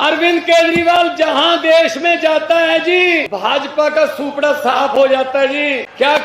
अरविंद केजरीवाल जहां देश में जाता है जी, भाजपा का सुपड़ा साफ हो जाता है जी। क्या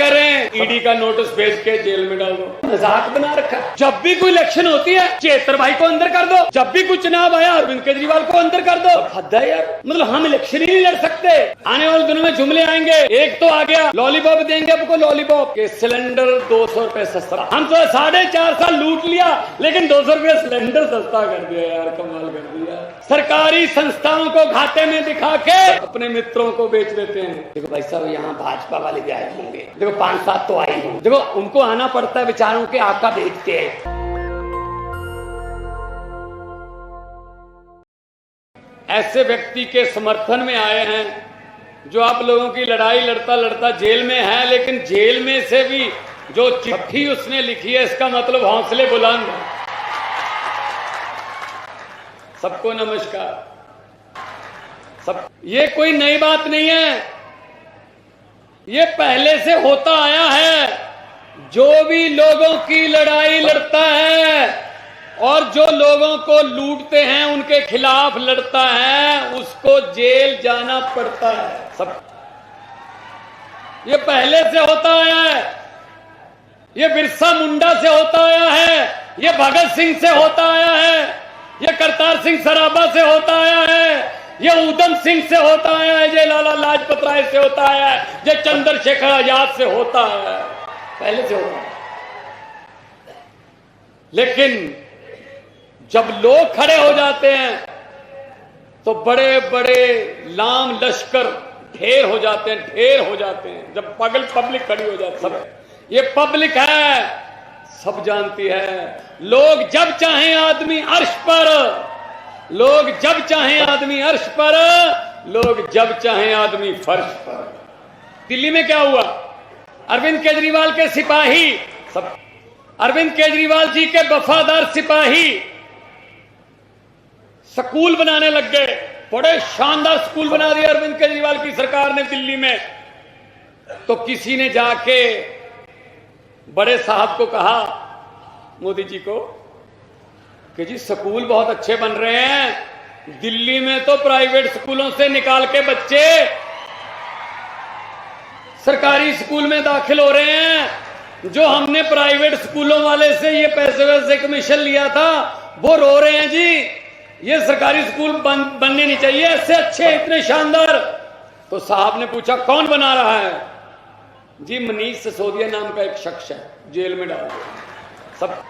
करें? ईडी का नोटिस भेज के जेल में डाल दो। मजाक बना रखा। जब भी कोई इलेक्शन होती है चेतर भाई को अंदर कर दो, जब भी कोई चुनाव आया अरविंद केजरीवाल को अंदर कर दो। हद है यार, मतलब हम इलेक्शन ही नहीं लड़ सकते। आने वाले दिनों में जुमले आएंगे। एक तो आ गया, लॉलीपॉप देंगे आपको, लॉलीपॉप के सिलेंडर 200 रुपए सस्ता। हम तो 4.5 साल लूट लिया, लेकिन 200 रुपए सिलेंडर सस्ता कर दिया यार, कमाल कर दिया। सरकारी संस्थाओं को घाटे में दिखा के अपने मित्रों को बेच देते हैं। देखो भाई साहब, यहाँ भाजपा वाले भी आए होंगे, देखो 5-7 तो आए होंगे, देखो उनको आना पड़ता है बेचारों के, आका बेचते हैं। ऐसे व्यक्ति के समर्थन में आए हैं जो आप लोगों की लड़ाई लड़ता लड़ता जेल में है, लेकिन जेल में से भी जो चिट्ठी उसने लिखी है, इसका मतलब हौसले बुलंद है। सबको नमस्कार। ये कोई नई बात नहीं है, ये पहले से होता आया है। जो भी लोगों की लड़ाई लड़ता है और जो लोगों को लूटते हैं उनके खिलाफ लड़ता है, उसको जेल जाना पड़ता है। ये पहले से होता आया है, ये बिरसा मुंडा से होता आया है, ये भगत सिंह से होता आया है, ये करतार सिंह सराबा से होता आया है, ये उधम सिंह से होता आया है, ये लाला लाजपत राय से होता आया है, ये चंद्रशेखर आजाद से होता आया है, पहले से होता है। लेकिन जब लोग खड़े हो जाते हैं तो बड़े बड़े लाम लश्कर ढेर हो जाते हैं, जब पब्लिक खड़ी हो जाती है। ये पब्लिक है, सब जानती है। लोग जब चाहें आदमी अर्श पर, लोग जब चाहें आदमी अर्श पर, लोग जब चाहें आदमी फर्श पर। दिल्ली में क्या हुआ? अरविंद केजरीवाल के सिपाही, सब अरविंद केजरीवाल जी के वफादार सिपाही स्कूल बनाने लग गए। बड़े शानदार स्कूल बना दिए अरविंद केजरीवाल की सरकार ने दिल्ली में। तो किसी ने जाके बड़े साहब को कहा, मोदी जी को, कि जी स्कूल बहुत अच्छे बन रहे हैं, दिल्ली में तो प्राइवेट स्कूलों से निकाल के बच्चे सरकारी स्कूल में दाखिल हो रहे हैं। जो हमने प्राइवेट स्कूलों वाले से ये पैसे वैसे कमीशन लिया था, वो रो रहे हैं जी, ये सरकारी स्कूल बनने नहीं चाहिए, ऐसे अच्छे इतने शानदार। तो साहब ने पूछा कौन बना रहा है? जी मनीष सिसोदिया नाम का एक शख्स है, जेल में डाल दिया। सब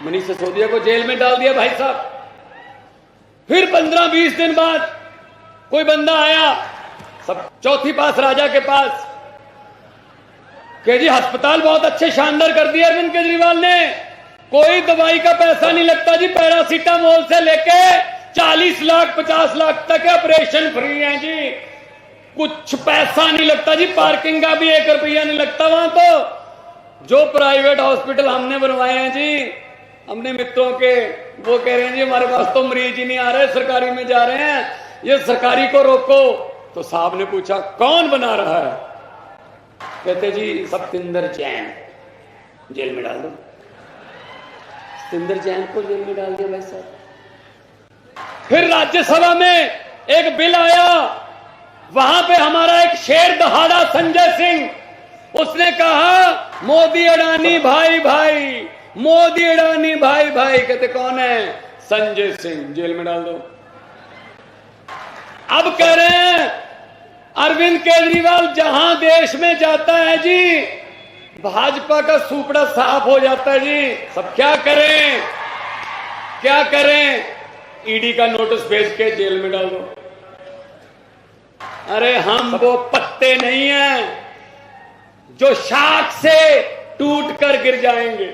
मनीष सिसोदिया को जेल में डाल दिया भाई साहब। फिर 15-20 दिन बाद कोई बंदा आया, सब चौथी पास राजा के पास, कि जी अस्पताल बहुत अच्छे शानदार कर दिया अरविंद केजरीवाल ने, कोई दवाई का पैसा नहीं लगता जी, पैरासीटामोल से लेके 40 लाख 50 लाख तक ऑपरेशन फ्री है जी, कुछ पैसा नहीं लगता जी, पार्किंग का भी 1 रुपया नहीं लगता वहां। तो जो प्राइवेट हॉस्पिटल हमने बनवाए हैं जी, हमने मित्रों के, वो कह रहे हैं जी हमारे पास तो मरीज ही नहीं आ रहे, सरकारी में जा रहे हैं, ये सरकारी को रोको। तो साहब ने पूछा कौन बना रहा है? कहते जी सत्येंद्र जैन, जेल में डाल दो। सत्येंद्र जैन को जेल में डाल दिया भाई साहब। फिर राज्यसभा में एक बिल आया, वहां पे हमारा एक शेर दहाड़ा संजय सिंह, उसने कहा मोदी अडानी भाई भाई, मोदी अडानी भाई भाई। कहते कौन है? संजय सिंह, जेल में डाल दो। अब कह रहे हैं अरविंद केजरीवाल जहां देश में जाता है जी, भाजपा का सुपड़ा साफ हो जाता है जी। सब क्या करें? ईडी का नोटिस भेज के जेल में डाल दो। अरे हम वो पत्ते नहीं हैं जो शाख से टूट कर गिर जाएंगे,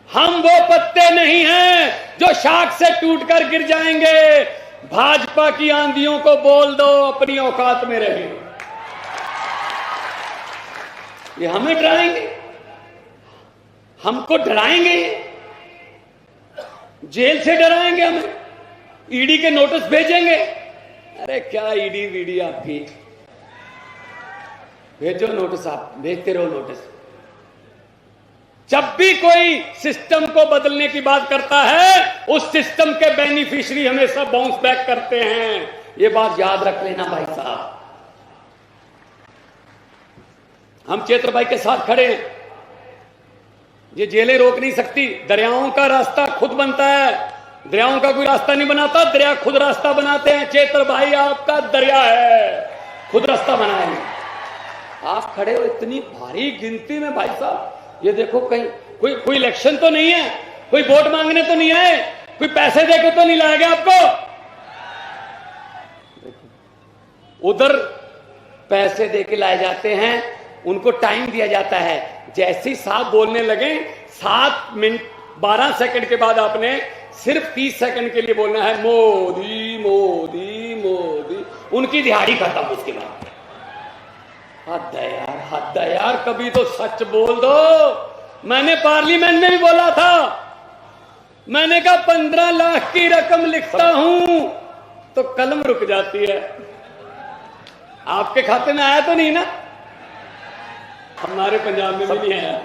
हम वो पत्ते नहीं हैं जो शाख से टूट कर गिर जाएंगे। भाजपा की आंधियों को बोल दो अपनी औकात में रहे। ये हमें डराएंगे, हमको डराएंगे, जेल से डराएंगे, हमें ईडी के नोटिस भेजेंगे। अरे क्या ईडी वीडी आपकी, भेजो नोटिस, आप भेजते रहो नोटिस। जब भी कोई सिस्टम को बदलने की बात करता है, उस सिस्टम के बेनिफिशियरी हमेशा बाउंस बैक करते हैं। ये बात याद रख लेना भाई साहब। हम चेत्र भाई के साथ खड़े हैं। ये जेलें रोक नहीं सकती। दरियाओं का रास्ता खुद बनता है, दरियाओं का कोई रास्ता नहीं बनाता, दरिया खुद रास्ता बनाते हैं। चेत्र भाई आपका दरिया है, खुद रास्ता बनाए। आप खड़े हो इतनी भारी गिनती में भाई साहब। ये देखो, कहीं कोई इलेक्शन तो नहीं है, कोई वोट मांगने तो नहीं आए, कोई पैसे देके तो नहीं लाएगा आपको। उधर पैसे देके लाए जाते हैं, उनको टाइम दिया जाता है। जैसे ही साहब बोलने लगे, 7 मिनट 12 सेकंड के बाद आपने सिर्फ 30 सेकंड के लिए बोलना है मोदी मोदी मोदी। उनकी दिहाड़ी खत्म। उसके बाद हद है यार, हद है यार। कभी तो सच बोल दो। मैंने पार्लियामेंट में भी बोला था, मैंने कहा 15 लाख की रकम लिखता हूं तो कलम रुक जाती है। आपके खाते में आया तो नहीं ना? हमारे पंजाब में भी नहीं आया,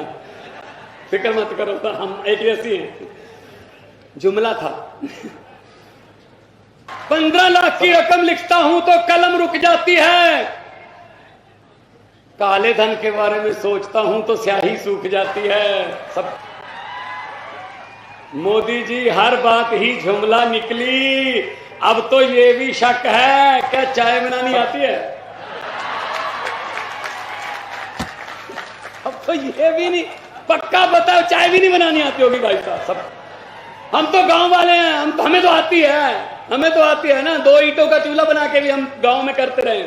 फिक्र मत करो, तो हम एक जैसी हैं। जुमला था 15 लाख की रकम लिखता हूं तो कलम रुक जाती है। काले धन के बारे में सोचता हूं तो स्याही सूख जाती है। सब मोदी जी, हर बात ही जुमला निकली। अब तो ये भी शक है, क्या चाय बनानी आती है? अब तो ये भी नहीं पक्का बताओ, चाय भी नहीं बनानी आती होगी भाई साहब। सब हम तो गांव वाले हैं, हमें तो आती है, हमें तो आती है ना। 2 ईंटों का चूल्हा बना के भी हम गांव में करते रहे।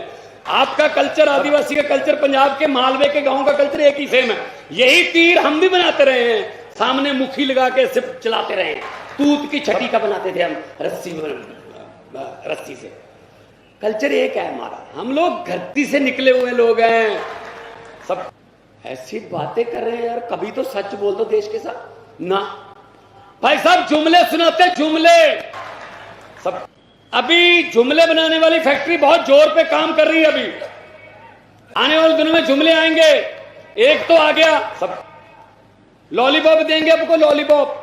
आपका कल्चर, आदिवासी का कल्चर, पंजाब के मालवे के गांव का कल्चर एक ही सेम है। यही तीर हम भी बनाते रहे हैं, सामने मुखी लगा के सिर्फ चलाते रहे। तूत की छठी का बनाते थे हम, रस्सी से। कल्चर एक है हमारा। हम लोग धरती से निकले हुए लोग हैं। सब ऐसी बातें कर रहे हैं यार। कभी तो सच बोल दो देश के साथ ना। भाई साहब जुमले सुनाते, जुमले सब। अभी जुमले बनाने वाली फैक्ट्री बहुत जोर पे काम कर रही है। अभी आने वाले दिनों में जुमले आएंगे। एक तो आ गया, सब लॉलीपॉप देंगे आपको, लॉलीपॉप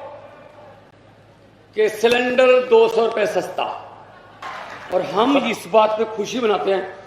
के सिलेंडर 200 रुपए सस्ता। और हम इस बात पे खुशी मनाते हैं,